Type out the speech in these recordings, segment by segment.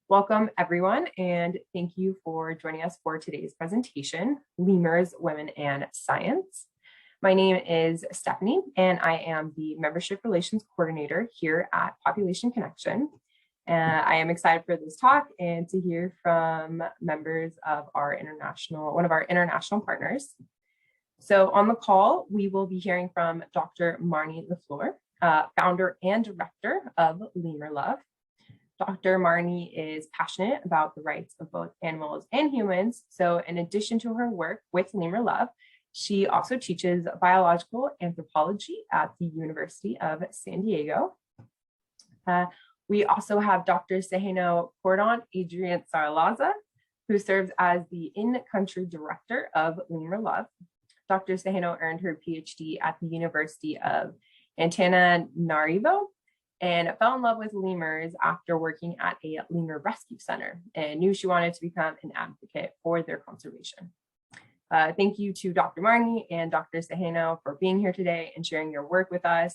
Welcome everyone, and thank you for joining us for today's presentation, Lemurs, Women, and Science. My name is Stephanie, and I am the Membership Relations Coordinator here at Population Connection. I am excited for this talk and to hear from members of one of our international partners. So on the call, we will be hearing from Dr. Marni LaFleur, founder and director of Lemur Love. Dr. Marni is passionate about the rights of both animals and humans. So in addition to her work with Lemur Love, she also teaches biological anthropology at the University of San Diego. We also have Dr. Seheno Corduant-Andriantsaralaza, who serves as the in-country director of Lemur Love. Dr. Seheno earned her PhD at the University of Antananarivo and fell in love with lemurs after working at a lemur rescue center and knew she wanted to become an advocate for their conservation. Thank you to Dr. Marni and Dr. Seheno for being here today and sharing your work with us.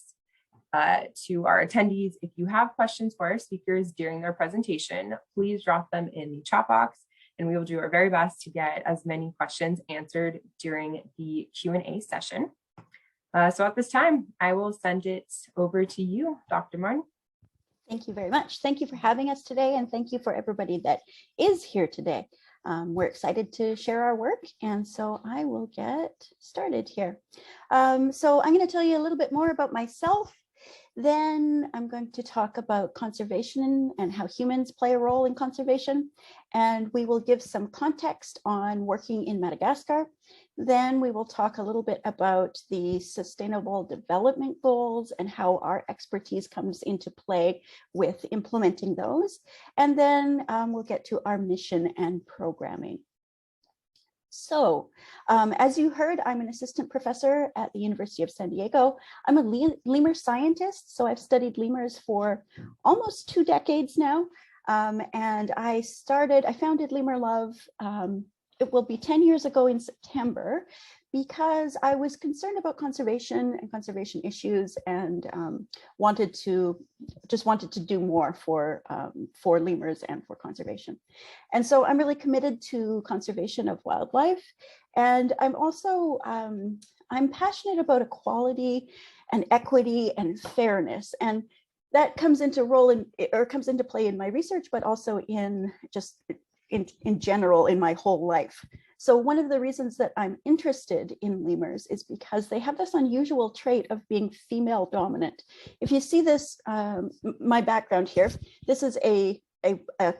To our attendees, if you have questions for our speakers during their presentation, please drop them in the chat box and we will do our very best to get as many questions answered during the Q&A session. So at this time, I will send it over to you, Dr. Marni. Thank you very much. Thank you for having us today, and thank you for everybody that is here today. We're excited to share our work, and so I will get started here. So I'm going to tell you a little bit more about myself. Then I'm going to talk about conservation and how humans play a role in conservation. And we will give some context on working in Madagascar. Then we will talk a little bit about the Sustainable Development Goals and how our expertise comes into play with implementing those. And then we'll get to our mission and programming. So, as you heard, I'm an assistant professor at the University of San Diego. I'm a lemur scientist, so I've studied lemurs for almost 2 decades now. And I founded Lemur Love, it will be 10 years ago in September, because I was concerned about conservation and conservation issues and wanted to do more for lemurs and for conservation. And so I'm really committed to conservation of wildlife. And I'm also, I'm passionate about equality and equity and fairness. And that comes into play in my research, but also in just in general in my whole life. So one of the reasons that I'm interested in lemurs is because they have this unusual trait of being female dominant. If you see this, my background here, this is a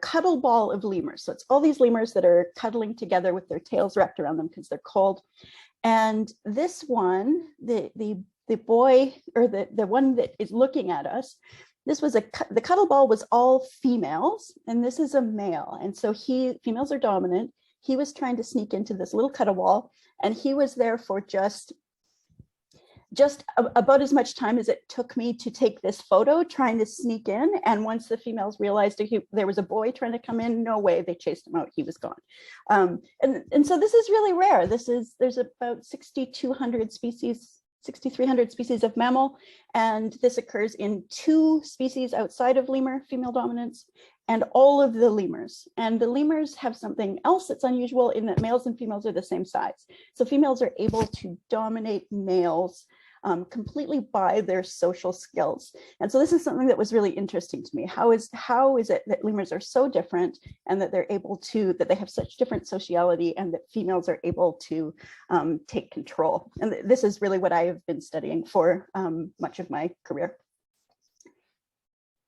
cuddle ball of lemurs. So it's all these lemurs that are cuddling together with their tails wrapped around them because they're cold. And this one, the boy, or the one that is looking at us, the cuddle ball was all females, and this is a male. And so females are dominant. He was trying to sneak into this little cuddle ball, and he was there for just about as much time as it took me to take this photo, trying to sneak in. And once the females realized there was a boy trying to come in, no way, they chased him out, he was gone. And so this is really rare. There's about 6,200 species, 6,300 species of mammal, and this occurs in 2 species outside of lemur, female dominance, and all of the lemurs. And the lemurs have something else that's unusual in that males and females are the same size. So females are able to dominate males completely by their social skills. And so this is something that was really interesting to me. How is it that lemurs are so different, and that that they have such different sociality, and that females are able to take control? And this is really what I have been studying for much of my career.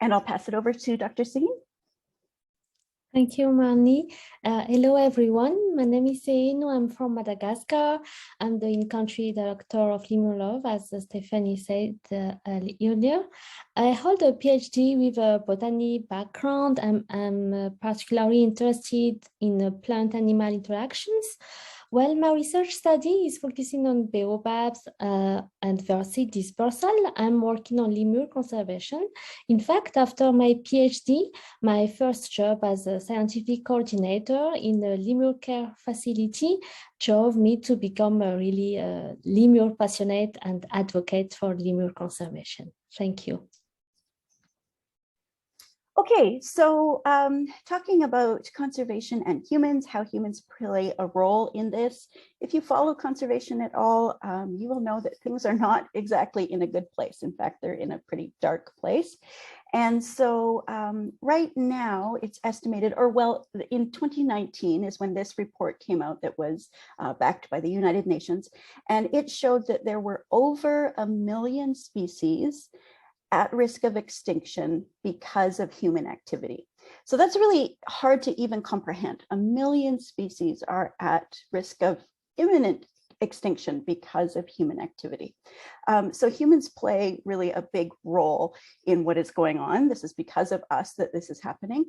And I'll pass it over to Dr. Singh. Thank you, Marni. Hello, everyone. My name is Seheno. I'm from Madagascar. I'm the in-country director of Lemur Love, as Stephanie said earlier. I hold a PhD with a botany background. I'm particularly interested in plant-animal interactions. Well, my research study is focusing on baobabs and their seed dispersal. I'm working on lemur conservation. In fact, after my PhD, my first job as a scientific coordinator in a lemur care facility drove me to become a really lemur passionate and advocate for lemur conservation. Thank you. Okay, so talking about conservation and humans, how humans play a role in this. If you follow conservation at all, you will know that things are not exactly in a good place. In fact, they're in a pretty dark place. And so right now it's estimated, or well, in 2019 is when this report came out that was backed by the United Nations. And it showed that there were over 1 million species at risk of extinction because of human activity. So that's really hard to even comprehend. 1 million species are at risk of imminent extinction because of human activity. So humans play really a big role in what is going on. This is because of us that this is happening.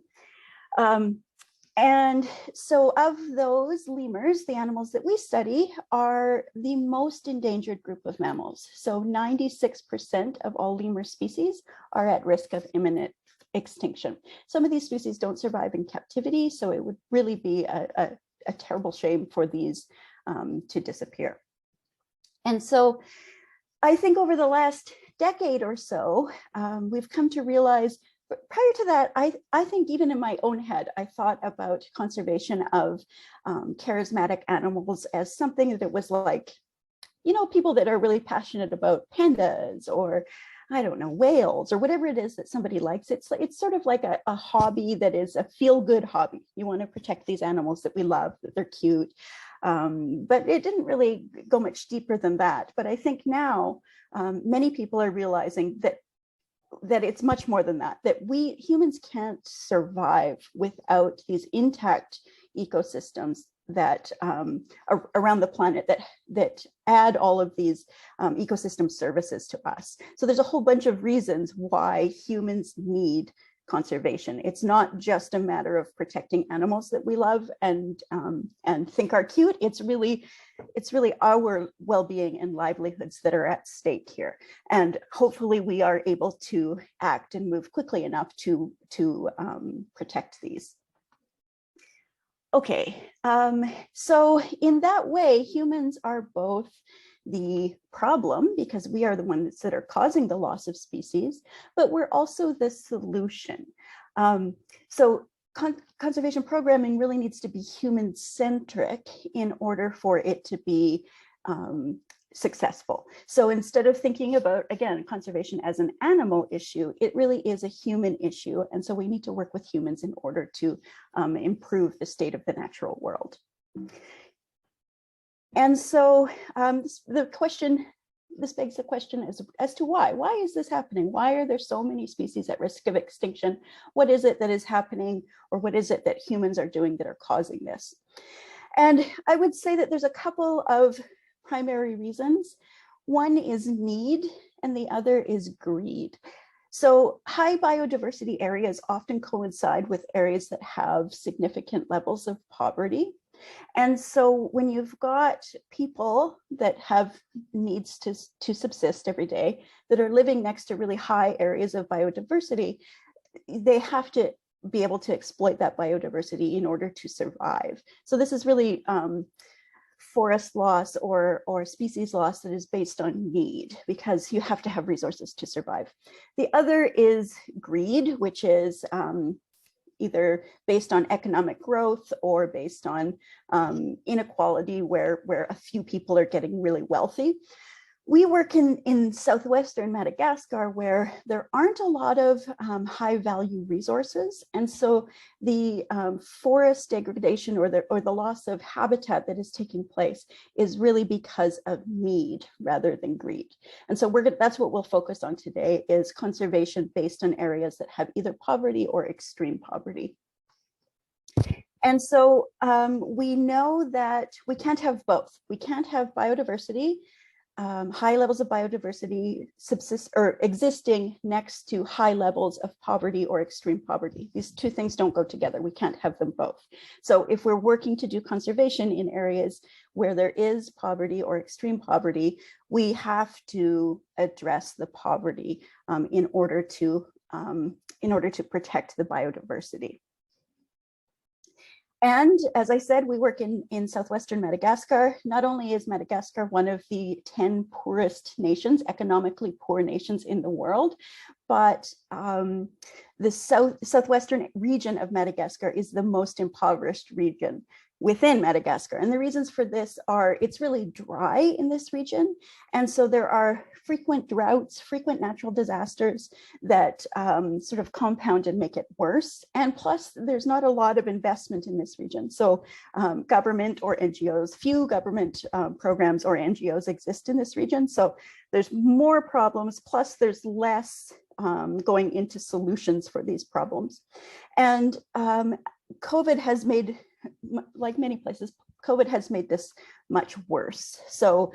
And so of those, lemurs, the animals that we study, are the most endangered group of mammals. So 96% of all lemur species are at risk of imminent extinction. Some of these species don't survive in captivity, so it would really be a terrible shame for these to disappear. And so I think over the last decade or so, we've come to realize. But prior to that, I think even in my own head, I thought about conservation of charismatic animals as something that was like, you know, people that are really passionate about pandas or, I don't know, whales or whatever it is that somebody likes. It's sort of like a hobby that is a feel-good hobby. You want to protect these animals that we love, that they're cute. But it didn't really go much deeper than that. But I think now many people are realizing that it's much more than that, that we humans can't survive without these intact ecosystems that are around the planet that add all of these ecosystem services to us. So there's a whole bunch of reasons why humans need conservation. It's not just a matter of protecting animals that we love and think are cute. It's really our well-being and livelihoods that are at stake here. And hopefully we are able to act and move quickly enough to protect these. Okay, so in that way, humans are both the problem because we are the ones that are causing the loss of species, but we're also the solution. So conservation programming really needs to be human-centric in order for it to be successful. So instead of thinking about, again, conservation as an animal issue, it really is a human issue. And so we need to work with humans in order to improve the state of the natural world. And so this begs the question as to why. Why is this happening? Why are there so many species at risk of extinction? What is it that is happening, or what is it that humans are doing that are causing this? And I would say that there's a couple of primary reasons. One is need, and the other is greed. So high biodiversity areas often coincide with areas that have significant levels of poverty. And so when you've got people that have needs to subsist every day that are living next to really high areas of biodiversity, they have to be able to exploit that biodiversity in order to survive. So this is really forest loss or species loss that is based on need, because you have to have resources to survive. The other is greed, which is either based on economic growth or based on inequality where a few people are getting really wealthy. We work in southwestern Madagascar where there aren't a lot of high value resources. And so the forest degradation or the loss of habitat that is taking place is really because of need rather than greed. And so that's what we'll focus on today, is conservation based on areas that have either poverty or extreme poverty. And so we know that we can't have both. We can't have biodiversity, high levels of biodiversity existing next to high levels of poverty or extreme poverty. These two things don't go together. We can't have them both. So if we're working to do conservation in areas where there is poverty or extreme poverty, we have to address the poverty in order to protect the biodiversity. And as I said, we work in southwestern Madagascar. Not only is Madagascar one of the 10 poorest nations, economically poor nations in the world, but the southwestern region of Madagascar is the most impoverished region within Madagascar. And the reasons for this are it's really dry in this region. And so there are frequent droughts, frequent natural disasters that sort of compound and make it worse. And plus, there's not a lot of investment in this region. So government or NGOs, few government programs or NGOs exist in this region. So there's more problems, plus there's less going into solutions for these problems. And COVID has made, like many places, COVID has made this much worse. So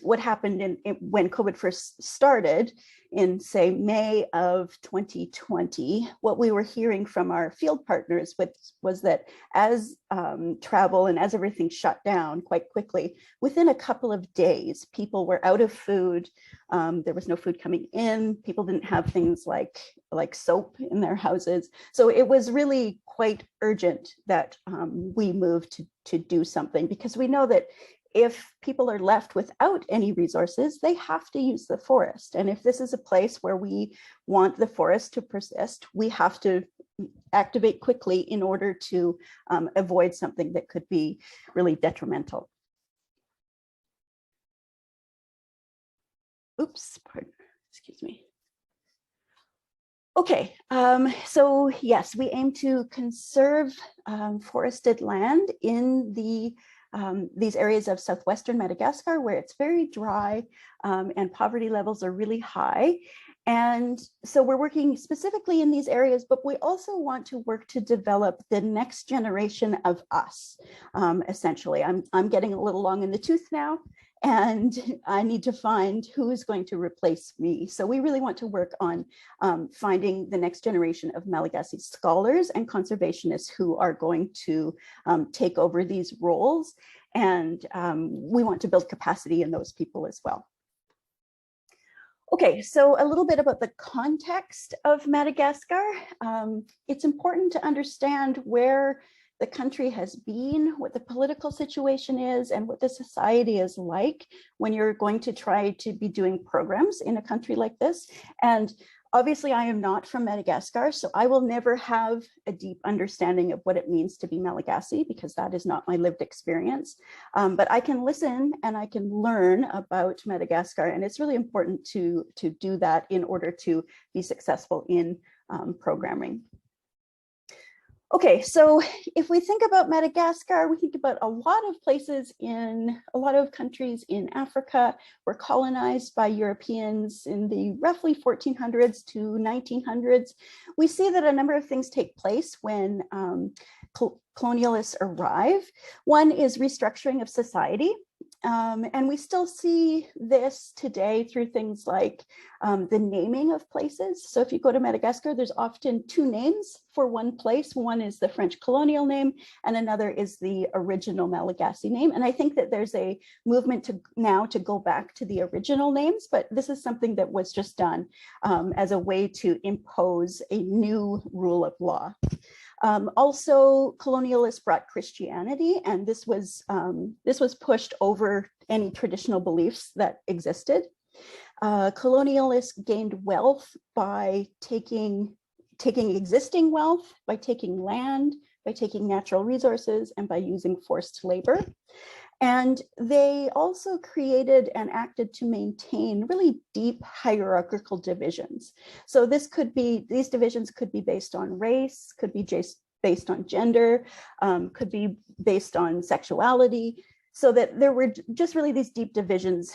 what happened when COVID first started in, say, May of 2020, what we were hearing from our field partners was that as travel and as everything shut down quite quickly, within a couple of days, people were out of food. There was no food coming in. People didn't have things like soap in their houses. So it was really quite urgent that we moved to do something, because we know that if people are left without any resources, they have to use the forest. And if this is a place where we want the forest to persist, we have to activate quickly in order to avoid something that could be really detrimental. Oops, pardon, excuse me. Okay, so yes, we aim to conserve forested land in these areas of southwestern Madagascar where it's very dry and poverty levels are really high. And so we're working specifically in these areas, but we also want to work to develop the next generation of us, essentially. I'm getting a little long in the tooth now, and I need to find who is going to replace me. So we really want to work on finding the next generation of Malagasy scholars and conservationists who are going to take over these roles. And we want to build capacity in those people as well. Okay, so a little bit about the context of Madagascar. It's important to understand where the country has been, what the political situation is, and what the society is like when you're going to try to be doing programs in a country like this. And obviously, I am not from Madagascar, so I will never have a deep understanding of what it means to be Malagasy, because that is not my lived experience. But I can listen and I can learn about Madagascar, and it's really important to do that in order to be successful in programming. Okay, so if we think about Madagascar, we think about a lot of places in a lot of countries in Africa were colonized by Europeans in the roughly 1400s to 1900s. We see that a number of things take place when colonialists arrive. One is restructuring of society. And we still see this today through things like the naming of places. So if you go to Madagascar, there's often two names for one place. One is the French colonial name, and another is the original Malagasy name. And I think that there's a movement now to go back to the original names, but this is something that was just done as a way to impose a new rule of law. Also, colonialists brought Christianity, and this was pushed over any traditional beliefs that existed. Colonialists gained wealth by taking existing wealth, by taking land, by taking natural resources, and by using forced labor. And they also created and acted to maintain really deep hierarchical divisions. So these divisions could be based on race, could be based on gender, could be based on sexuality, so that there were just really these deep divisions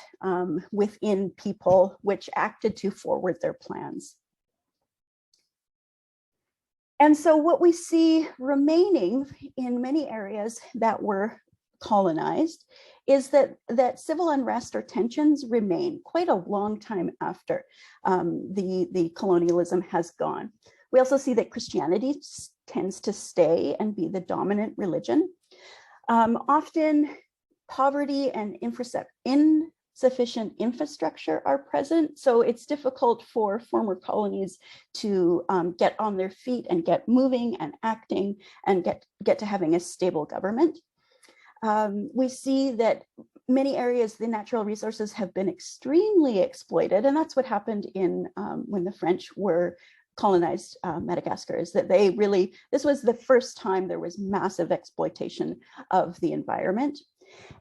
within people which acted to forward their plans. And so what we see remaining in many areas that were colonized is that civil unrest or tensions remain quite a long time after the colonialism has gone. We also see that Christianity tends to stay and be the dominant religion. Often poverty and insufficient infrastructure are present, so it's difficult for former colonies to get on their feet and get moving and acting and get to having a stable government. We see that many areas, the natural resources have been extremely exploited, and that's what happened in when the French were colonized Madagascar, is that they really, this was the first time there was massive exploitation of the environment.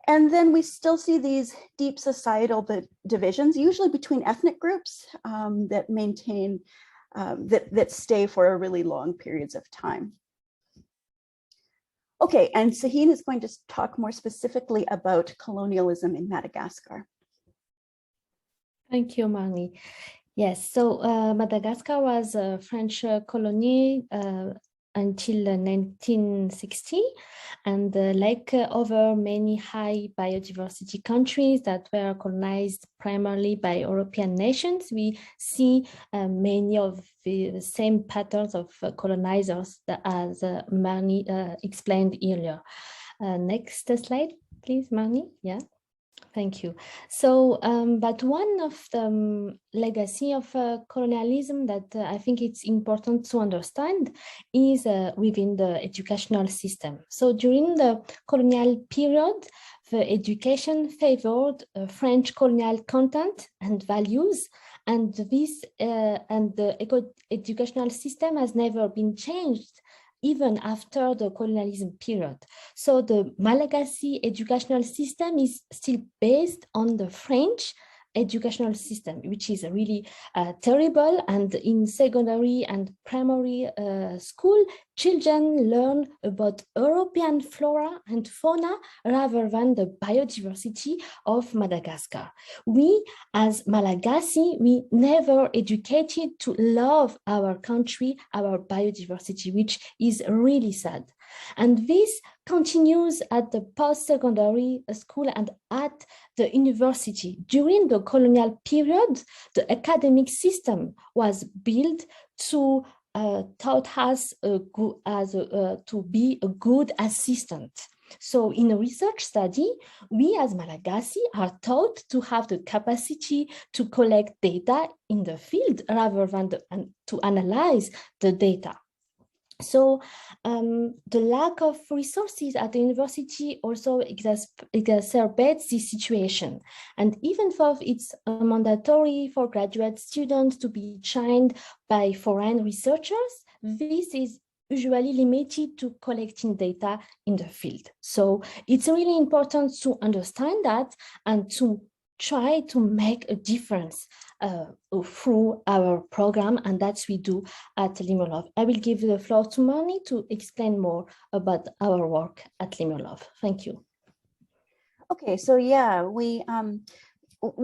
And then we still see these deep societal divisions, usually between ethnic groups that maintain, that stay for really long periods of time. Okay, and Seheno is going to talk more specifically about colonialism in Madagascar. Thank you, Marni. Yes, so Madagascar was a French colony until 1960, and like over many high biodiversity countries that were colonized primarily by European nations, we see many of the same patterns of colonizers that, as Marni explained earlier. Next slide, please, Marni. Yeah. Thank you. So, but one of the legacy of colonialism that I think it's important to understand is within the educational system. So during the colonial period, the education favored French colonial content and values, and this and the educational system has never been changed even after the colonialism period. So the Malagasy educational system is still based on the French educational system, which is really terrible. And in secondary and primary school, children learn about European flora and fauna rather than the biodiversity of Madagascar. We, as Malagasy, we never educated to love our country, our biodiversity, which is really sad. And this continues at the post-secondary school and at the university. During the colonial period, the academic system was built to taught us to be a good assistant. So in a research study, we as Malagasy are taught to have the capacity to collect data in the field rather than to analyze the data. So the lack of resources at the university also exacerbates this situation. And even though it's mandatory for graduate students to be trained by foreign researchers, this is usually limited to collecting data in the field. So it's really important to understand that and to try to make a difference through our program, and that's we do at Lemur Love. I will give the floor to Marni to explain more about our work at Lemur Love. Thank you. Okay, so yeah, we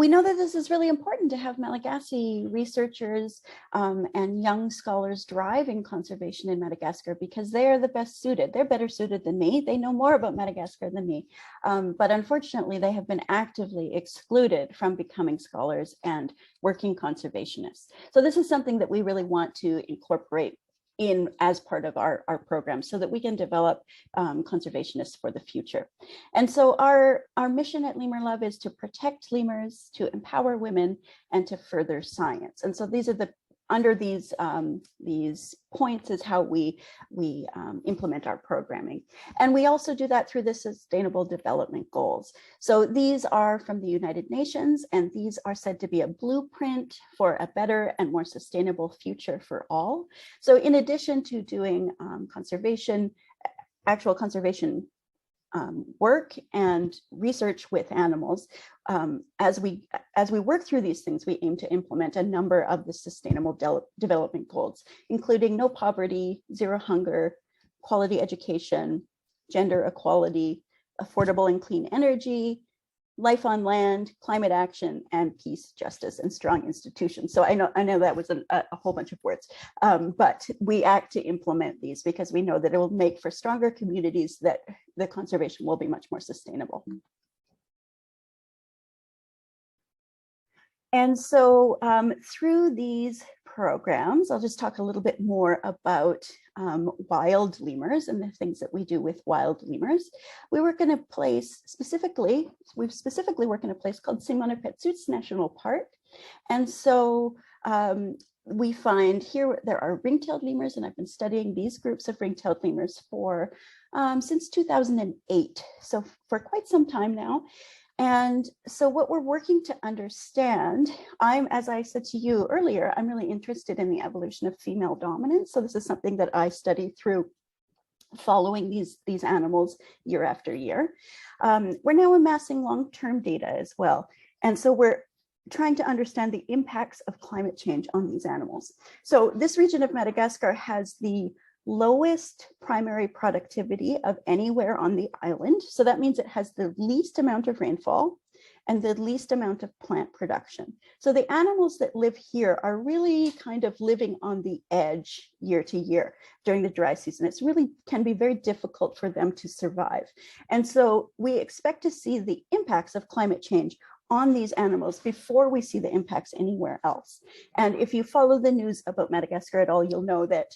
know that this is really important to have Malagasy researchers and young scholars driving conservation in Madagascar, because they are the best suited. They're better suited than me. They know more about Madagascar than me. But unfortunately, they have been actively excluded from becoming scholars and working conservationists. So this is something that we really want to incorporate in as part of our program so that we can develop conservationists for the future. And so our mission at Lemur Love is to protect lemurs, to empower women, and to further science. And so these are the under these points is how we implement our programming. And we also do that through the Sustainable Development Goals. So these are from the United Nations, and these are said to be a blueprint for a better and more sustainable future for all. So in addition to doing actual conservation work and research with animals, as we work through these things, we aim to implement a number of the Sustainable Development Goals, including no poverty, zero hunger, quality education, gender equality, affordable and clean energy, life on land, climate action, and peace, justice, and strong institutions. So I know that was a whole bunch of words, but we act to implement these because we know that it will make for stronger communities, that the conservation will be much more sustainable. And so through these programs, I'll just talk a little bit more about wild lemurs and the things that we do with wild lemurs. We work in a place specifically, we specifically work in a place called Tsimanampetsotsa National Park. And so we find here there are ring-tailed lemurs, and I've been studying these groups of ring-tailed lemurs for since 2008, so for quite some time now. And so what we're working to understand, as I said to you earlier, I'm really interested in the evolution of female dominance. So this is something that I study through following these animals year after year. We're now amassing long-term data as well. And so we're trying to understand the impacts of climate change on these animals. So this region of Madagascar has the lowest primary productivity of anywhere on the island. So that means it has the least amount of rainfall and the least amount of plant production. So the animals that live here are really kind of living on the edge year to year during the dry season. It's really can be very difficult for them to survive. And so we expect to see the impacts of climate change on these animals before we see the impacts anywhere else. And if you follow the news about Madagascar at all, you'll know that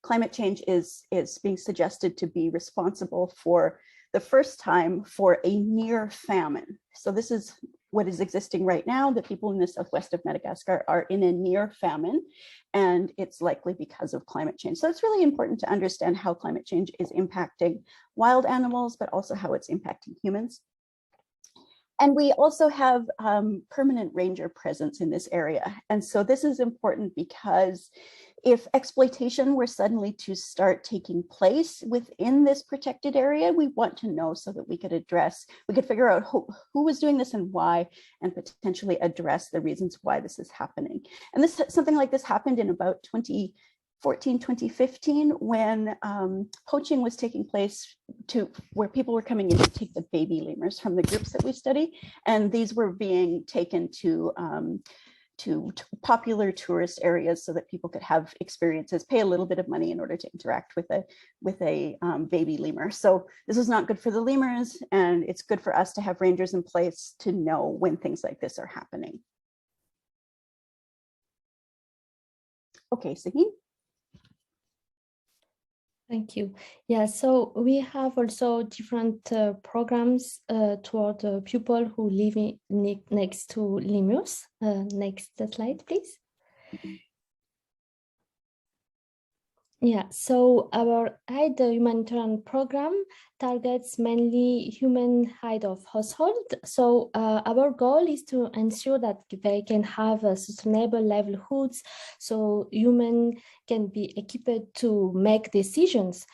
climate change is being suggested to be responsible for the first time for a near famine. So this is what is existing right now. The people in the southwest of Madagascar are in a near famine, and it's likely because of climate change. So it's really important to understand how climate change is impacting wild animals, but also how it's impacting humans. And we also have permanent ranger presence in this area. And so this is important because if exploitation were suddenly to start taking place within this protected area, we want to know so that we could figure out who was doing this and why, and potentially address the reasons why this is happening. And something like this happened in about 2014, 2015, when poaching was taking place where people were coming in to take the baby lemurs from the groups that we study. And these were being taken to popular tourist areas so that people could have experiences, pay a little bit of money in order to interact with a baby lemur. So this is not good for the lemurs, and it's good for us to have rangers in place to know when things like this are happening. Okay, Seheno. Thank you. Yeah, so we have also different programs toward people who live next to lemurs. Next slide, please. Yeah, so our HIDE humanitarian program targets mainly human head of household. So our goal is to ensure that they can have sustainable livelihoods, so humans can be equipped to make decisions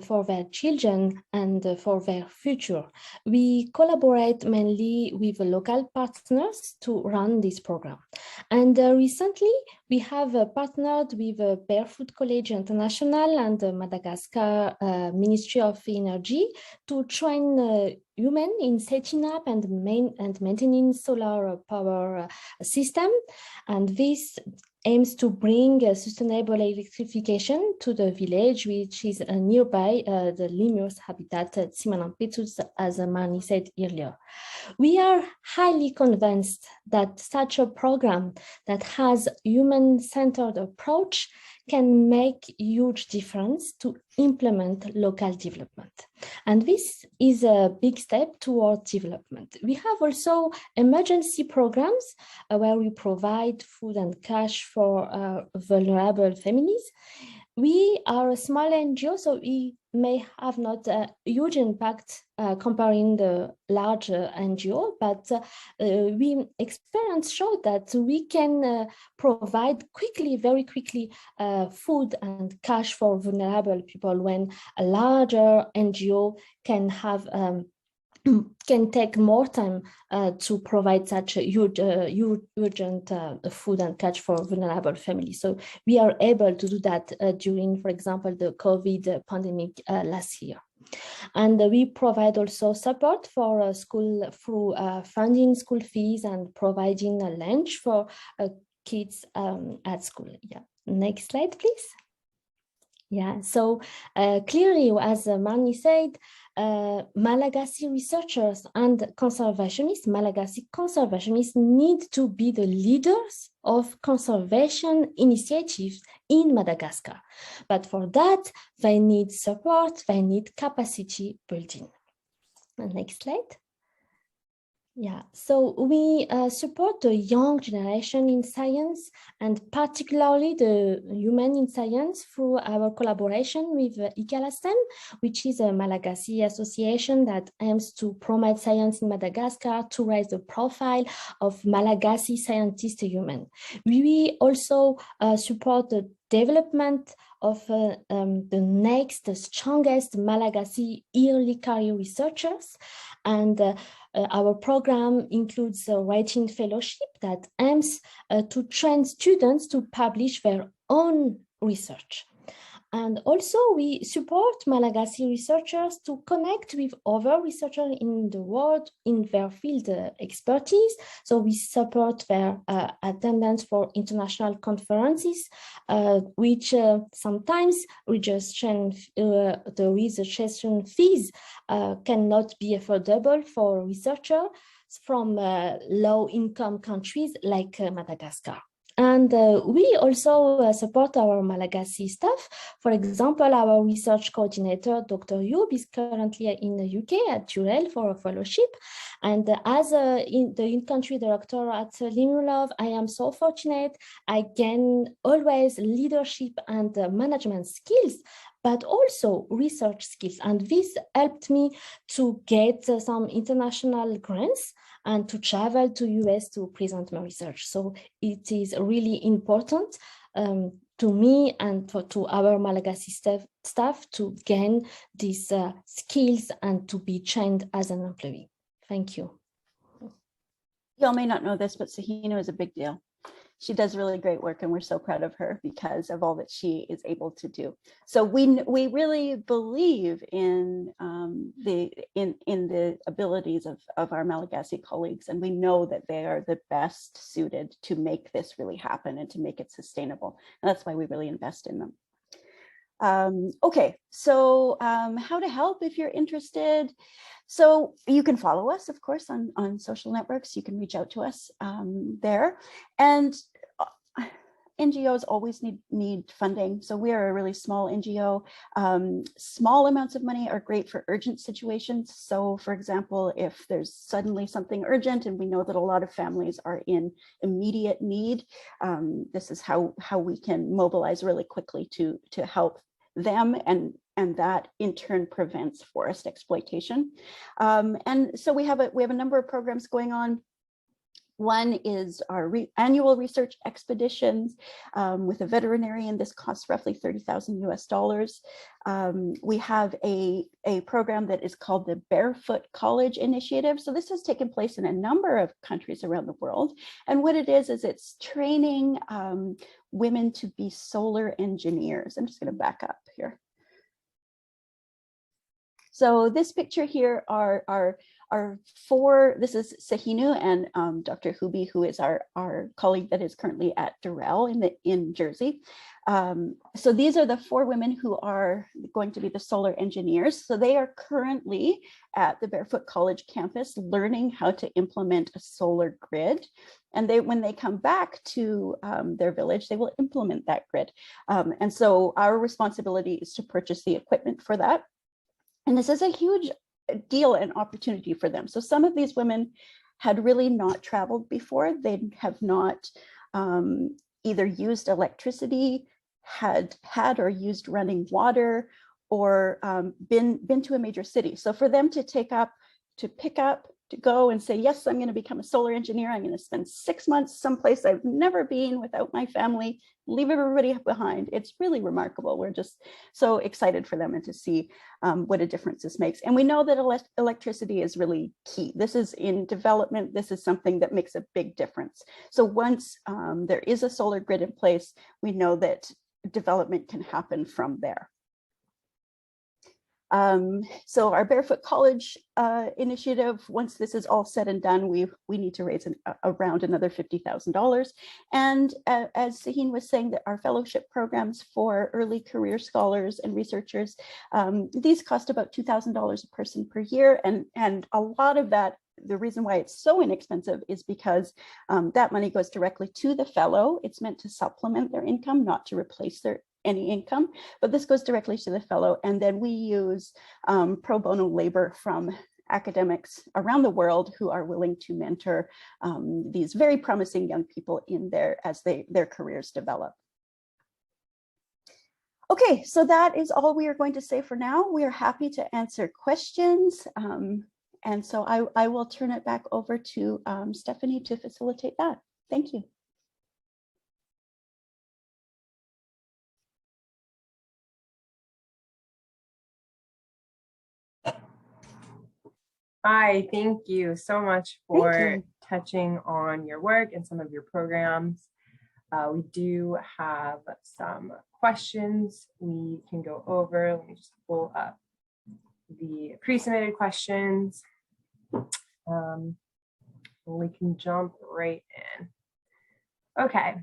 for their children and for their future. We collaborate mainly with local partners to run this program. And recently, we have partnered with Barefoot College International and the Madagascar Ministry of Energy to train women in setting up and maintaining solar power system. And this aims to bring sustainable electrification to the village, which is nearby the lemurs habitat, Tsimanampetsotsa, as Marni said earlier. We are highly convinced that such a program that has human-centered approach can make huge difference to implement local development. And this is a big step towards development. We have also emergency programs where we provide food and cash for vulnerable families. We are a small NGO, so we may have not a huge impact comparing the larger NGO, but we experience showed that we can provide very quickly food and cash for vulnerable people when a larger NGO can have can take more time to provide such a urgent food and cash for vulnerable families. So we are able to do that during, for example, the COVID pandemic last year. And we provide also support for school through funding school fees and providing a lunch for kids at school. Yeah. Next slide, please. Yeah, so clearly, as Marni said, Malagasy researchers and Malagasy conservationists need to be the leaders of conservation initiatives in Madagascar. But for that, they need support, they need capacity building. Next slide. Yeah, so we support the young generation in science, and particularly the human in science, through our collaboration with ICALASTEM, which is a Malagasy association that aims to promote science in Madagascar, to raise the profile of Malagasy scientists to human. We also support the development of the next, the strongest Malagasy early career researchers, and our program includes a writing fellowship that aims to train students to publish their own research. And also we support Malagasy researchers to connect with other researchers in the world in their field expertise. So we support their attendance for international conferences, which sometimes the registration fees cannot be affordable for researchers from low-income countries like Madagascar. And we also support our Malagasy staff. For example, our research coordinator, Dr. Yub, is currently in the UK at Durrell for a fellowship. And as the in-country director at Lemur Love, I am so fortunate. I gain always leadership and management skills, but also research skills. And this helped me to get some international grants and to travel to US to present my research. So it is really important to me and to our Malagasy staff to gain these skills and to be trained as an employee. Thank you. Y'all may not know this, but Seheno is a big deal. She does really great work, and we're so proud of her because of all that she is able to do. So we really believe in the abilities of our Malagasy colleagues, and we know that they are the best suited to make this really happen and to make it sustainable. And that's why we really invest in them. Okay, so how to help if you're interested. So you can follow us, of course, on social networks. You can reach out to us there. And NGOs always need funding. So we are a really small NGO. Small amounts of money are great for urgent situations. So for example, if there's suddenly something urgent and we know that a lot of families are in immediate need, this is how we can mobilize really quickly to help them, and that in turn prevents forest exploitation. And so we have a number of programs going on. One is our annual research expeditions with a veterinarian. This costs roughly $30,000 US. We have a program that is called the Barefoot College Initiative. So this has taken place in a number of countries around the world. And what it is it's training women to be solar engineers. I'm just going to back up here. So this picture here are four, this is Seheno and Dr. Hubi, who is our colleague that is currently at Durrell in Jersey. So these are the four women who are going to be the solar engineers. So they are currently at the Barefoot College campus learning how to implement a solar grid. And when they come back to their village, they will implement that grid. And so our responsibility is to purchase the equipment for that. And this is a huge deal and opportunity for them. So some of these women had really not traveled before. They have not either used electricity, had or used running water, or been to a major city. So for them to pick up, to go and say, yes, I'm going to become a solar engineer. I'm going to spend 6 months someplace I've never been without my family, leave everybody behind. It's really remarkable. We're just so excited for them and to see what a difference this makes. And we know that electricity is really key. This is in development. This is something that makes a big difference. So once there is a solar grid in place, we know that development can happen from there. So our Barefoot College initiative, once this is all said and done, we need to raise around another $50,000. And as Seheno was saying, that our fellowship programs for early career scholars and researchers, these cost about $2,000 a person per year. And a lot of that, the reason why it's so inexpensive is because that money goes directly to the fellow. It's meant to supplement their income, not to replace any income, but this goes directly to the fellow. And then we use pro bono labor from academics around the world who are willing to mentor these very promising young people in their careers develop. Okay, so that is all we are going to say for now. We are happy to answer questions. And so I will turn it back over to Stephanie to facilitate that. Thank you. Hi, thank you so much for touching on your work and some of your programs. We do have some questions we can go over. Let me just pull up the pre-submitted questions. We can jump right in. Okay,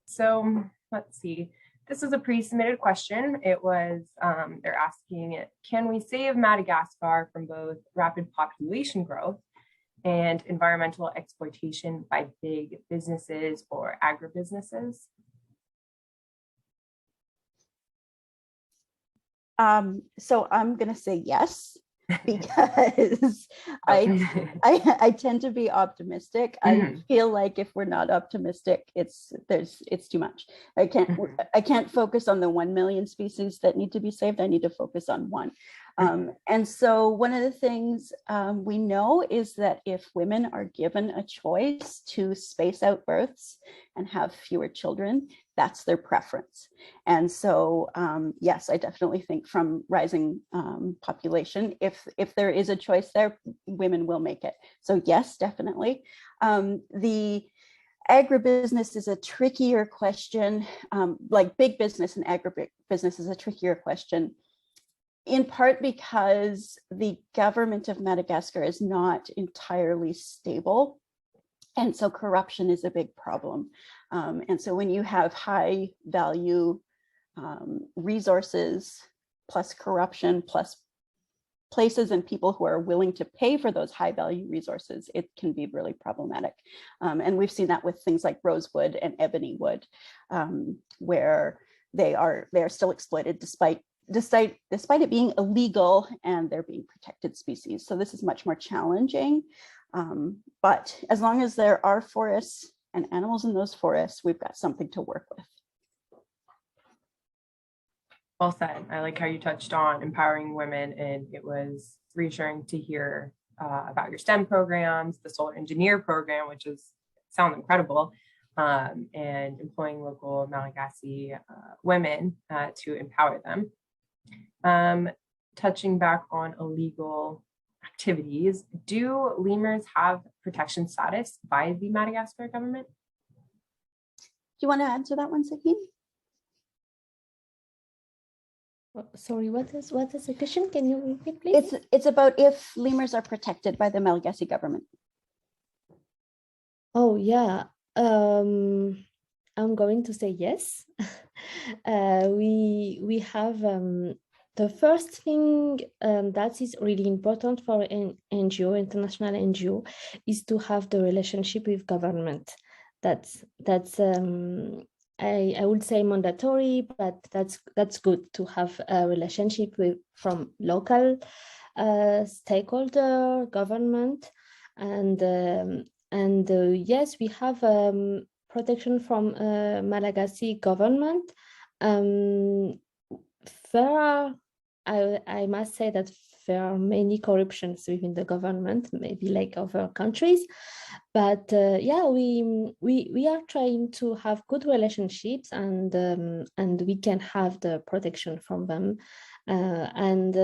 so let's see. This is a pre-submitted question. It was, they're asking, can we save Madagascar from both rapid population growth and environmental exploitation by big businesses or agribusinesses? So I'm going to say yes, because I tend to be optimistic. I feel like if we're not optimistic, it's too much. I can't focus on the 1 million species that need to be saved. I need to focus on one. And so one of the things we know is that if women are given a choice to space out births and have fewer children, that's their preference. And so, yes, I definitely think from rising population, if there is a choice there, women will make it. So yes, definitely. The agribusiness is a trickier question, like big business and agribusiness is a trickier question, in part because the government of Madagascar is not entirely stable. And so corruption is a big problem. And so when you have high value resources plus corruption plus places and people who are willing to pay for those high value resources, it can be really problematic. And we've seen that with things like rosewood and ebony wood, where they are still exploited despite it being illegal and they're being protected species. So this is much more challenging. But as long as there are forests and animals in those forests, we've got something to work with. Well said. I like how you touched on empowering women, and it was reassuring to hear about your STEM programs, the solar engineer program, which sounds incredible, and employing local Malagasy women to empower them. Touching back on illegal activities, do lemurs have protection status by the Madagascar government? Do you want to answer that one, Seheno? Sorry, what is the question? Can you repeat, please? It's about if lemurs are protected by the Malagasy government. Oh yeah, I'm going to say yes. We have the first thing that is really important for an NGO, international NGO, is to have the relationship with government. That's I would say mandatory, but that's good to have a relationship from local stakeholder, government, and yes, we have protection from Malagasy government. I must say that there are many corruptions within the government, maybe like other countries, but yeah, we are trying to have good relationships, and we can have the protection from them, and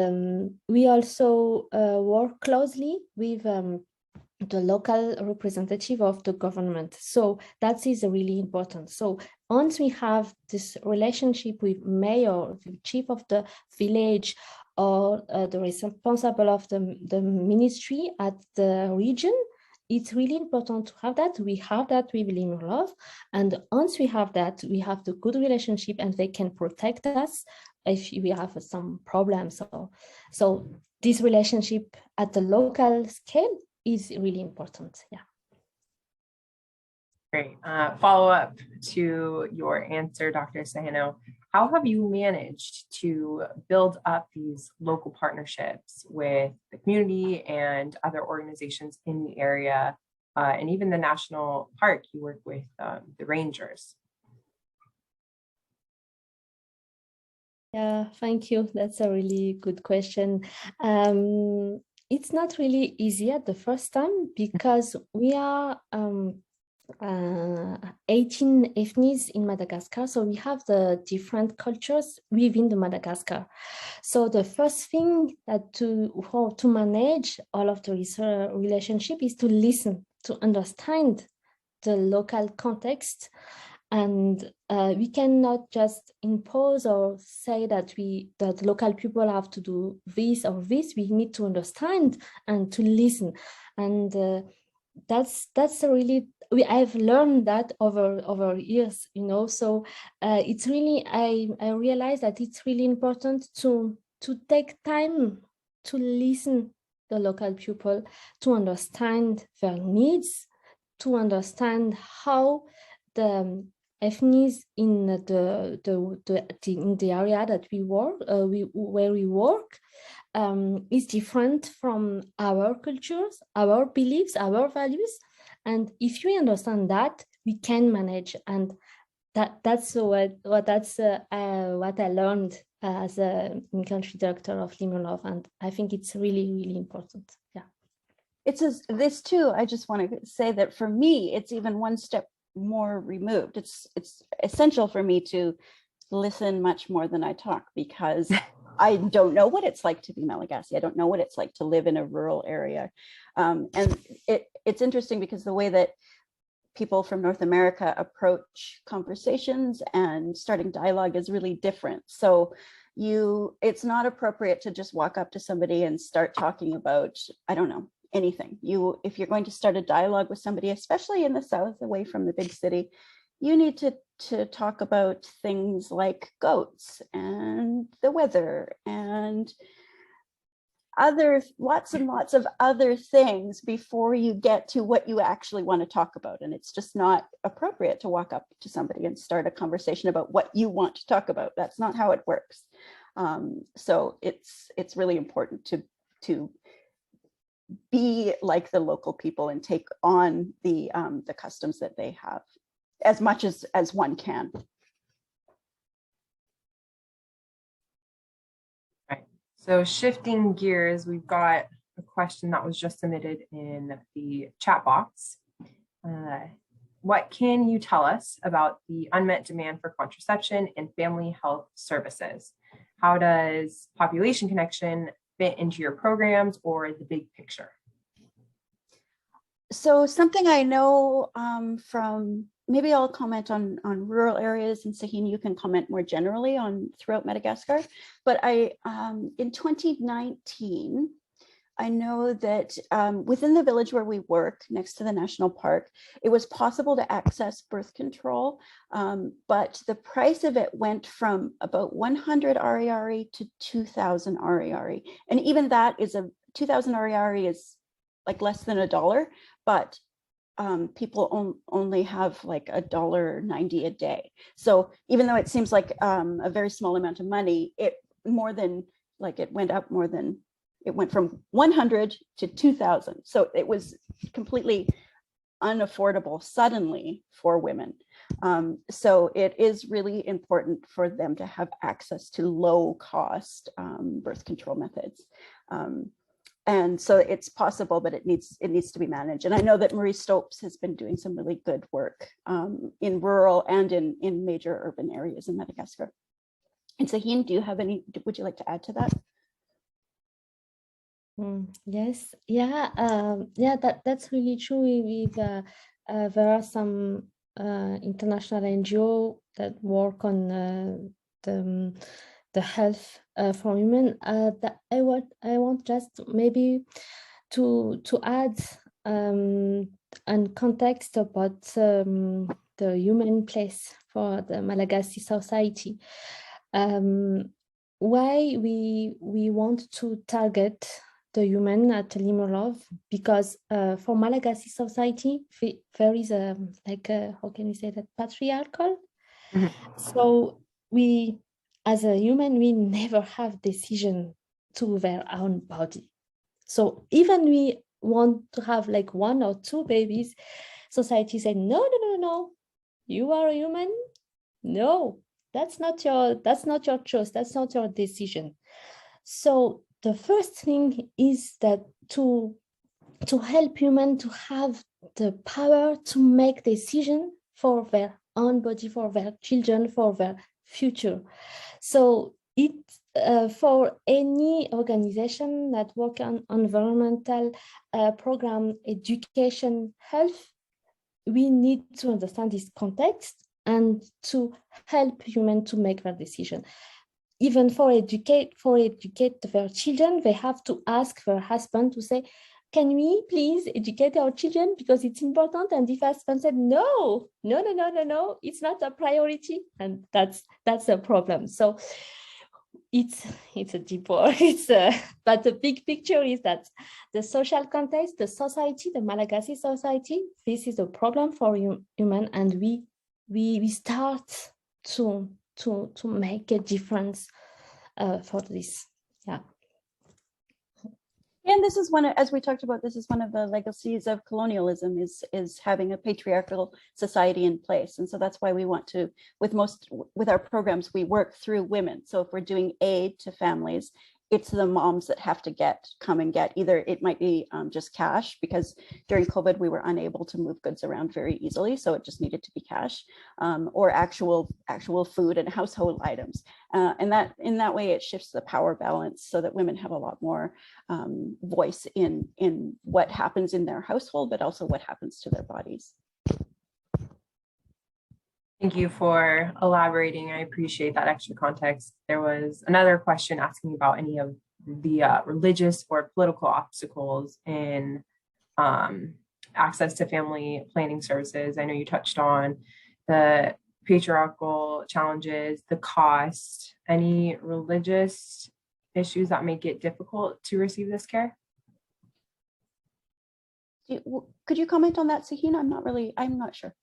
we also work closely with the local representative of the government. So that is really important. So once we have this relationship with mayor, the chief of the village, or the responsible of the ministry at the region, it's really important to have that. We have that with Lemur Love. And once we have that, we have the good relationship and they can protect us if we have some problems. So this relationship at the local scale is really important. Yeah. Great. Follow up to your answer, Dr. Seheno. How have you managed to build up these local partnerships with the community and other organizations in the area, and even the national park? You work with the rangers. Yeah, thank you. That's a really good question. It's not really easy at the first time because we are 18 ethnies in Madagascar, so we have the different cultures within the Madagascar. So the first thing that to manage all of the relationship is to listen, to understand the local context, and we cannot just impose or say that local people have to do this or this. We need to understand and to listen, and that's really I've learned that over years, you know. So it's really I realize that it's really important to take time to listen the local people, to understand their needs, to understand how the ethnies in the area that we work where we work is different from our cultures, our beliefs, our values. And if we understand that, we can manage. And that's what I learned as a in-country director of Lemur Love. And I think it's really, really important. Yeah. It's this too. I just want to say that for me, it's even one step more removed. It's essential for me to listen much more than I talk, because I don't know what it's like to be Malagasy. I don't know what it's like to live in a rural area. And it's interesting because the way that people from North America approach conversations and starting dialogue is really different. So it's not appropriate to just walk up to somebody and start talking about, I don't know, anything. If you're going to start a dialogue with somebody, especially in the South, away from the big city, you need to talk about things like goats and the weather and lots and lots of other things before you get to what you actually want to talk about. And it's just not appropriate to walk up to somebody and start a conversation about what you want to talk about. That's not how it works. So it's really important to be like the local people and take on the customs that they have as much as one can. Right. So shifting gears, we've got a question that was just submitted in the chat box. What can you tell us about the unmet demand for contraception and family health services? How does population connection fit into your programs or the big picture? So something I know from, maybe I'll comment on rural areas, and Seheno, you can comment more generally on throughout Madagascar. But in 2019, I know that within the village where we work next to the national park, it was possible to access birth control, but the price of it went from about 100 ariary to 2,000 ariary. And even that is 2,000 ariary is like less than $1, but people only have like $1.90 a day. So even though it seems like a very small amount of money, it went from 100 to 2,000. So it was completely unaffordable suddenly for women. So it is really important for them to have access to low cost birth control methods. And so it's possible, but it needs to be managed. And I know that Marie Stopes has been doing some really good work in rural and in major urban areas in Madagascar. And Seheno, would you like to add to that? Yes, yeah, that's really true. There are some international NGO that work on the health for women. That I want just maybe to add and context about the human place for the Malagasy society. Why we want to target the human at Lemur Love, because for Malagasy society, there is how can we say that, patriarchal. So we, as a human, we never have decision to their own body. So even we want to have like 1 or 2 babies, society said, no, you are a human. No, that's not your choice. That's not your decision. So the first thing is that to help humans to have the power to make decisions for their own body, for their children, for their future. So it for any organization that work on environmental program, education, health, we need to understand this context and to help humans to make their decision. Even for educate their children, they have to ask their husband to say, can we please educate our children because it's important? And if husband said, no, it's not a priority, and that's a problem. So it's a deep work. But the big picture is that the social context, the society, the Malagasy society, this is a problem for human, and we start to make a difference for this. Yeah. And this is as we talked about, this is one of the legacies of colonialism, is having a patriarchal society in place. And so that's why we want to, with our programs, we work through women. So if we're doing aid to families, it's the moms that have to come and get, either it might be just cash, because during COVID, we were unable to move goods around very easily. So it just needed to be cash, or actual food and household items. And that in that way, it shifts the power balance so that women have a lot more voice in what happens in their household, but also what happens to their bodies. Thank you for elaborating. I appreciate that extra context. There was another question asking about any of the religious or political obstacles in access to family planning services. I know you touched on the patriarchal challenges, the cost, any religious issues that make it difficult to receive this care? Could you comment on that, Seheno? I'm not sure.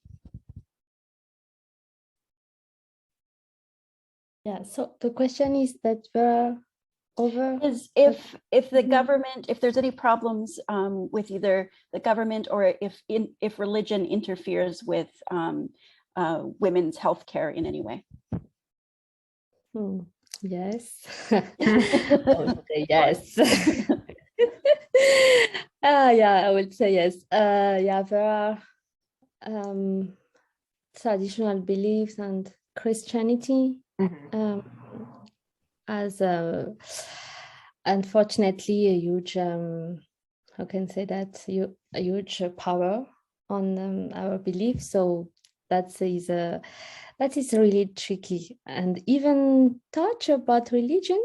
Yeah, so the question is that if the government, if there's any problems with either the government or if religion interferes with women's health care in any way. Yes. I would say yes. I would say yes. There are traditional beliefs and Christianity as unfortunately a huge how can I say that, a huge power on our beliefs. So that is really tricky. And even touch about religion,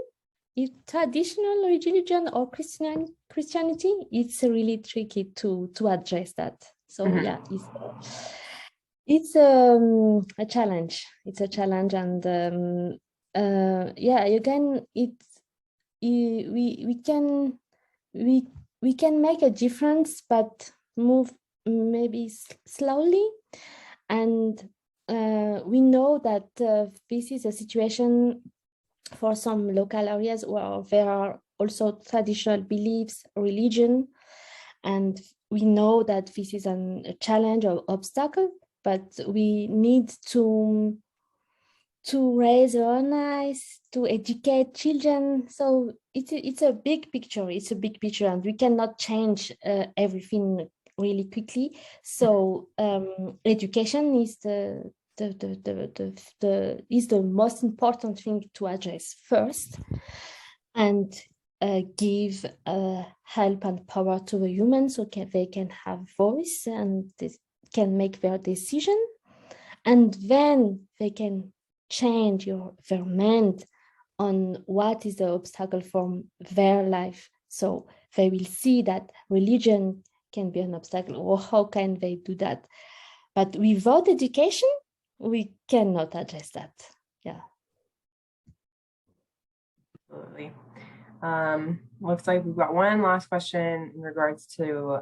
if traditional religion or Christianity, it's really tricky to address that. So yeah, it's a challenge. It's a challenge, and again, we can make a difference, but move maybe slowly. And we know that this is a situation for some local areas where there are also traditional beliefs, religion, and we know that this is a challenge or obstacle. But we need to raise awareness, to educate children. So it's a big picture. It's a big picture, and we cannot change everything really quickly. So education is the most important thing to address first, and give help and power to the humans so they can have voice and they can make their decision, and then they can change their mind on what is the obstacle for their life. So they will see that religion can be an obstacle, or how can they do that? But without education, we cannot address that. Yeah. Absolutely. Looks like we've got one last question in regards to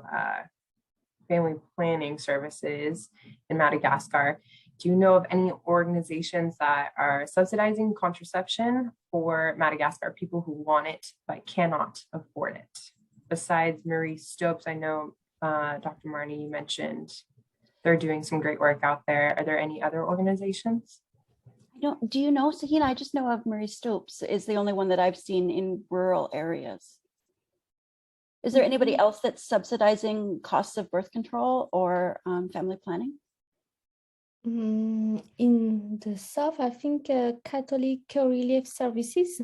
family planning services in Madagascar. Do you know of any organizations that are subsidizing contraception for Madagascar people who want it but cannot afford it? Besides Marie Stopes, I know Dr. Marni, you mentioned they're doing some great work out there. Are there any other organizations? Do you know, Sehena? I just know of Marie Stopes is the only one that I've seen in rural areas. Is there anybody else that's subsidizing costs of birth control or family planning? In the south, I think Catholic Relief Services,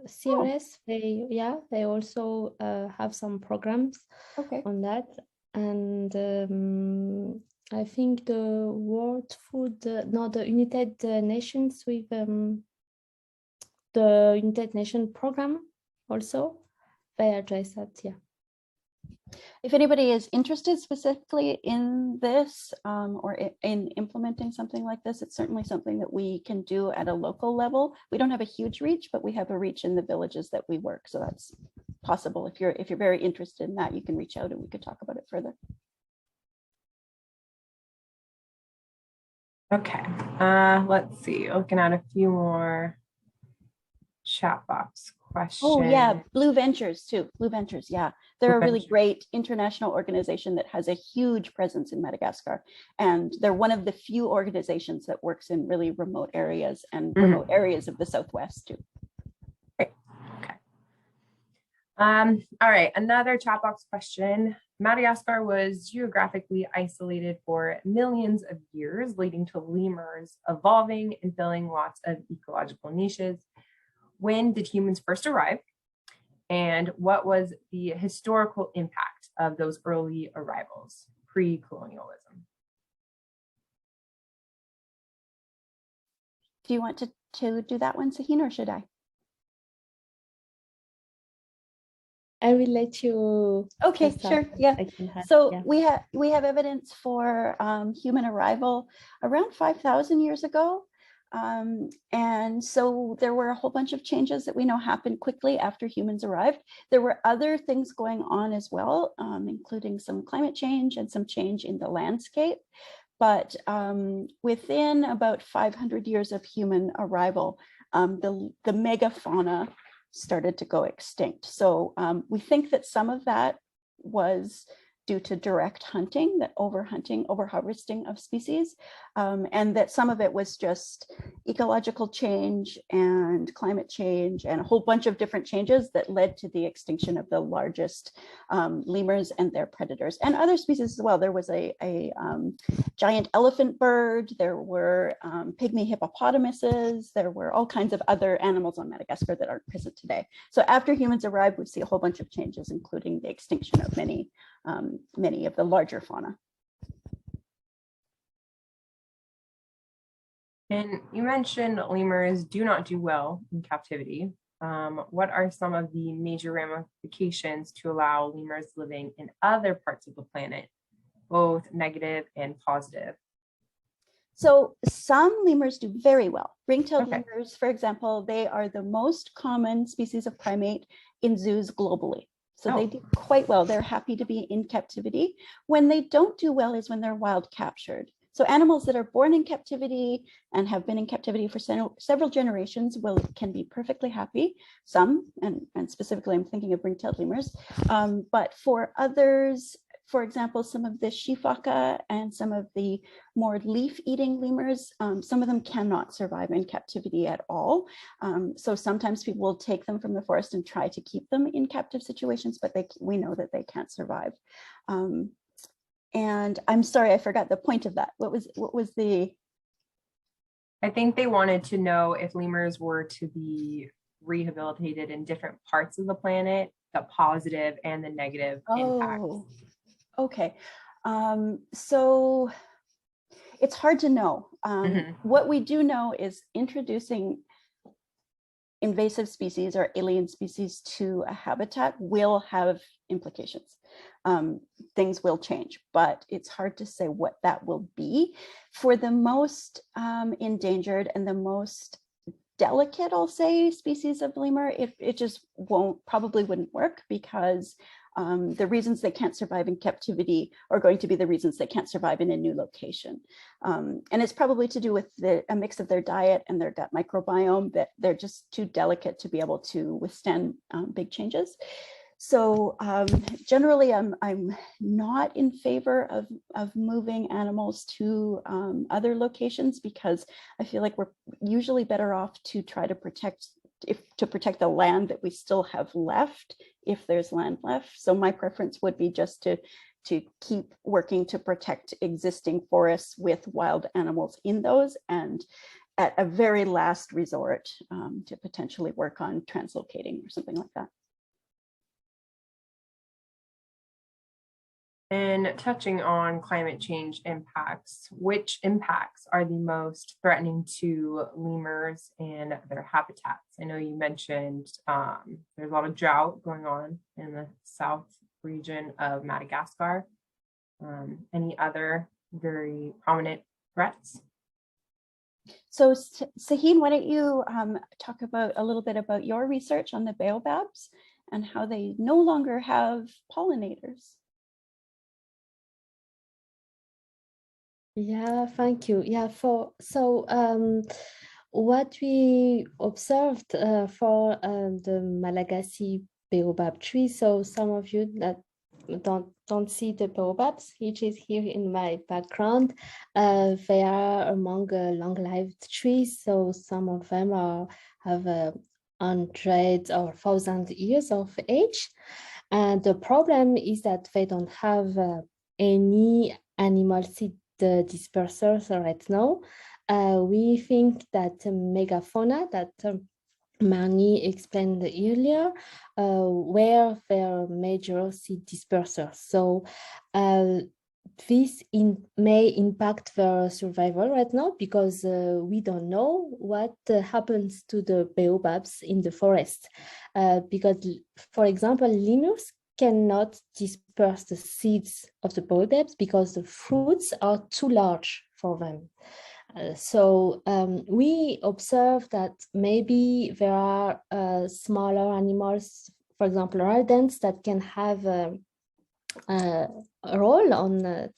CRS, they also have some programs on that. And I think the World Food, the United Nations with the United Nations program also, they address that, If anybody is interested specifically in this or in implementing something like this, it's certainly something that we can do at a local level. We don't have a huge reach, but we have a reach in the villages that we work. So that's possible. If you're very interested in that, you can reach out and we could talk about it further. Okay, let's see. Looking at a few more chat box questions. Oh yeah, Blue Ventures too. Blue Ventures, yeah. They're a really great international organization that has a huge presence in Madagascar. And they're one of the few organizations that works in really remote areas and remote areas of the Southwest too. Great, okay. All right, another chat box question. Madagascar was geographically isolated for millions of years, leading to lemurs evolving and filling lots of ecological niches. When did humans first arrive? And what was the historical impact of those early arrivals, pre-colonialism? Do you want to do that one, Sehena, or should I? I will let you. Okay, sure. Yeah. So we have evidence for human arrival around 5,000 years ago. And so there were a whole bunch of changes that we know happened quickly after humans arrived. There were other things going on as well, including some climate change and some change in the landscape. But within about 500 years of human arrival, the megafauna started to go extinct. So we think that some of that was due to direct hunting, that overharvesting of species, and that some of it was just ecological change and climate change and a whole bunch of different changes that led to the extinction of the largest lemurs and their predators and other species as well. There was a giant elephant bird, there were pygmy hippopotamuses, there were all kinds of other animals on Madagascar that aren't present today. So after humans arrived, we see a whole bunch of changes, including the extinction of many of the larger fauna. And you mentioned lemurs do not do well in captivity. What are some of the major ramifications to allow lemurs living in other parts of the planet, both negative and positive? So some lemurs do very well. Ring-tailed lemurs, for example, they are the most common species of primate in zoos globally. So they do quite well. They're happy to be in captivity. When they don't do well is when they're wild captured. So animals that are born in captivity and have been in captivity for several generations can be perfectly happy. Some, and specifically I'm thinking of ring-tailed lemurs, but for others, for example, some of the shifaka and some of the more leaf-eating lemurs, some of them cannot survive in captivity at all. So sometimes people will take them from the forest and try to keep them in captive situations, but we know that they can't survive. And I'm sorry, I forgot the point of that. What was the? I think they wanted to know if lemurs were to be rehabilitated in different parts of the planet, the positive and the negative impacts. Okay, so it's hard to know. What we do know is introducing invasive species or alien species to a habitat will have implications. Things will change, but it's hard to say what that will be. For the most endangered and the most delicate, I'll say, species of lemur, it just probably wouldn't work, because the reasons they can't survive in captivity are going to be the reasons they can't survive in a new location. And it's probably to do with a mix of their diet and their gut microbiome, that they're just too delicate to be able to withstand big changes. So generally, I'm not in favor of moving animals to other locations, because I feel like we're usually better off to try to protect the land that we still have left, if there's land left. So my preference would be just to keep working to protect existing forests with wild animals in those, and at a very last resort to potentially work on translocating or something like that. And touching on climate change impacts, which impacts are the most threatening to lemurs and their habitats? I know you mentioned there's a lot of drought going on in the south region of Madagascar. Any other very prominent threats? So Seheno, why don't you talk about a little bit about your research on the baobabs and how they no longer have pollinators? Yeah, thank you. Yeah, what we observed for the Malagasy baobab tree. So some of you that don't see the baobabs, which is here in my background, they are among long-lived trees. So some of them have hundreds or 1,000 years of age. And the problem is that they don't have any animal seed dispersers right now. We think that megafauna that Marni explained earlier were their major seed dispersers. So this may impact their survival right now, because we don't know what happens to the baobabs in the forest. Because, for example, lemurs cannot disperse the seeds of the baobabs because the fruits are too large for them. So we observe that maybe there are smaller animals, for example, rodents, that can have a role on the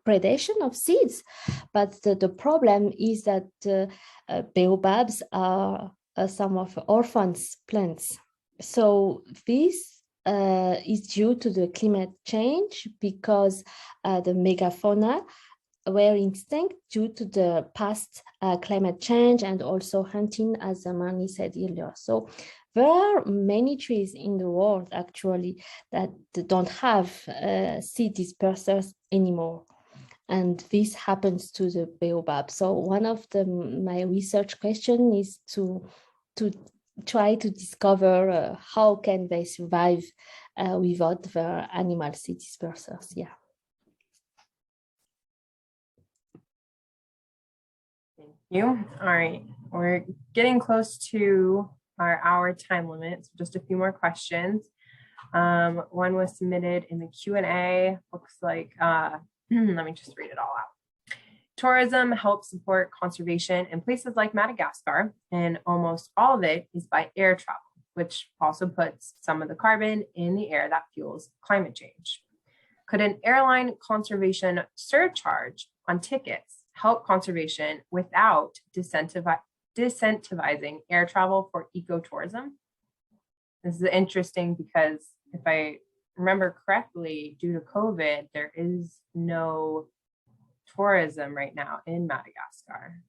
predation of seeds. But the problem is that baobabs are some of orphans plants. So this is due to the climate change, because the megafauna were extinct due to the past climate change and also hunting, as Marni said earlier. So there are many trees in the world actually that don't have seed dispersers anymore. And this happens to the baobab. So one of my research question is to try to discover how can they survive without their animal seed dispersers. Yeah. Thank you. All right, we're getting close to our hour time limit, so just a few more questions. One was submitted in the Q&A. Looks like, let me just read it all out. Tourism helps support conservation in places like Madagascar, and almost all of it is by air travel, which also puts some of the carbon in the air that fuels climate change. Could an airline conservation surcharge on tickets help conservation without disincentivizing air travel for ecotourism? This is interesting because if I remember correctly, due to COVID, there is no tourism right now in Madagascar.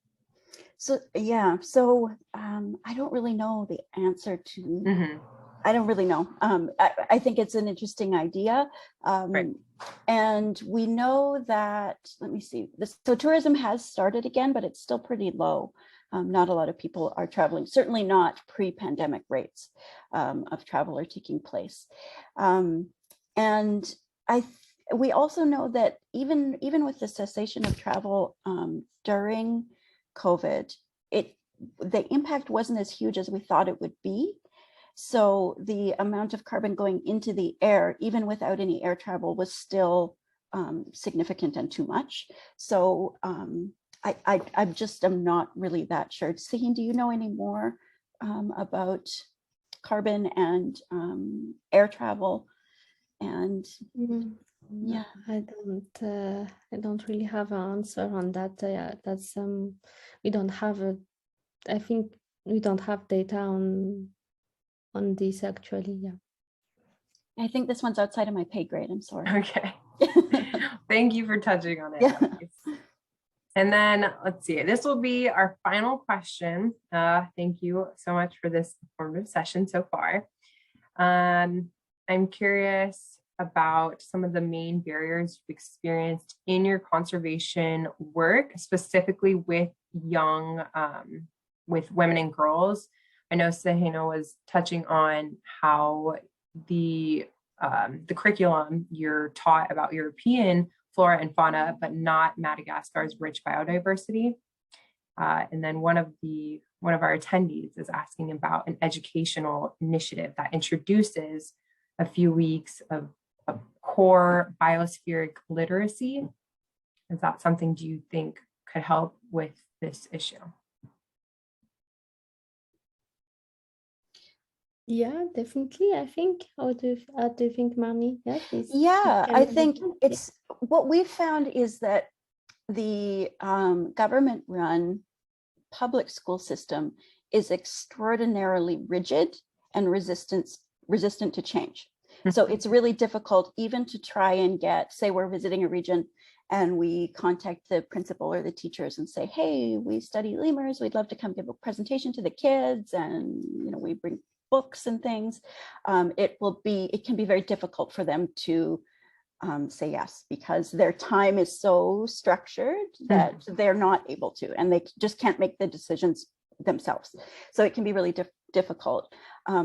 So yeah, so I don't really know the answer to. I don't really know. I think it's an interesting idea. Right. And we know that, let me see, so tourism has started again, but it's still pretty low. Not a lot of people are traveling, certainly not pre-pandemic rates of travel are taking place. And we also know that even with the cessation of travel during COVID, the impact wasn't as huge as we thought it would be. So the amount of carbon going into the air, even without any air travel, was still significant and too much. So I'm not really that sure. Seheno, do you know any more about carbon and air travel? And yeah, I don't really have an answer on that. That's we don't have a. I think we don't have data on this actually. Yeah. I think this one's outside of my pay grade. I'm sorry. Okay. Thank you for touching on it. Yeah. And then let's see, this will be our final question. Thank you so much for this informative session so far. I'm curious about some of the main barriers you've experienced in your conservation work, specifically with with women and girls. I know Seheno was touching on how the curriculum you're taught about European flora and fauna, but not Madagascar's rich biodiversity. And then one of our attendees is asking about an educational initiative that introduces a few weeks of core biospheric literacy. Is that something do you think could help with this issue? Yeah, definitely. I think. How do you think, Marni? Yeah, yeah, I think it's what we found is that the government-run public school system is extraordinarily rigid and resistant to change. So it's really difficult even to try and get, say we're visiting a region and we contact the principal or the teachers and say, hey, we study lemurs, we'd love to come give a presentation to the kids, and we bring books and things. It can be very difficult for them to say yes, because their time is so structured that they're not able to, and they just can't make the decisions themselves. So it can be really difficult.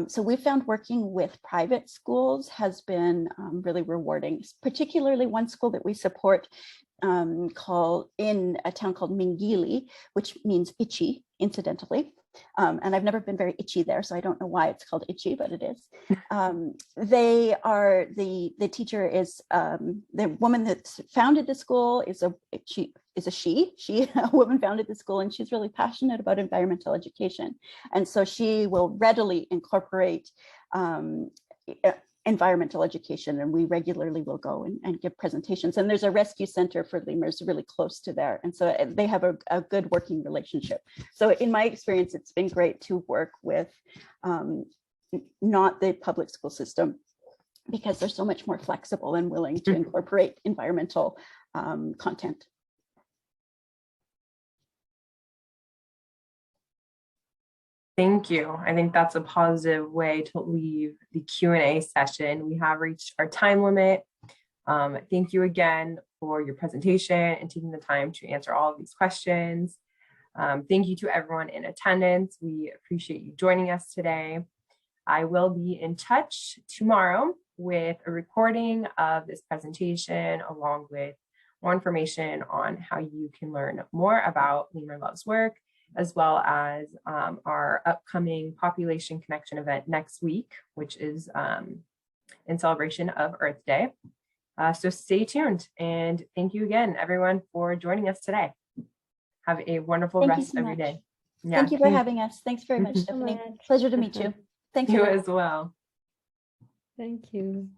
So we found working with private schools has been really rewarding, particularly one school that we support called in a town called Mingili, which means itchy, incidentally. And I've never been very itchy there, so I don't know why it's called itchy, but it is. The teacher is the woman that founded the school is a woman founded the school, and she's really passionate about environmental education, and so she will readily incorporate environmental education, and we regularly will go and give presentations. And there's a rescue center for lemurs really close to there, and so they have a good working relationship. So in my experience, it's been great to work with not the public school system, because they're so much more flexible and willing to incorporate environmental content. Thank you. I think that's a positive way to leave the Q&A session. We have reached our time limit. Thank you again for your presentation and taking the time to answer all of these questions. Thank you to everyone in attendance. We appreciate you joining us today. I will be in touch tomorrow with a recording of this presentation, along with more information on how you can learn more about Lemur Love's work, as well as our upcoming population connection event next week, which is in celebration of Earth Day. So stay tuned, and thank you again, everyone, for joining us today. Have a wonderful rest of your day. Yeah, thank you for having us. Thanks very much, Stephanie. Pleasure to meet you. Thanks. You as well. Thank you.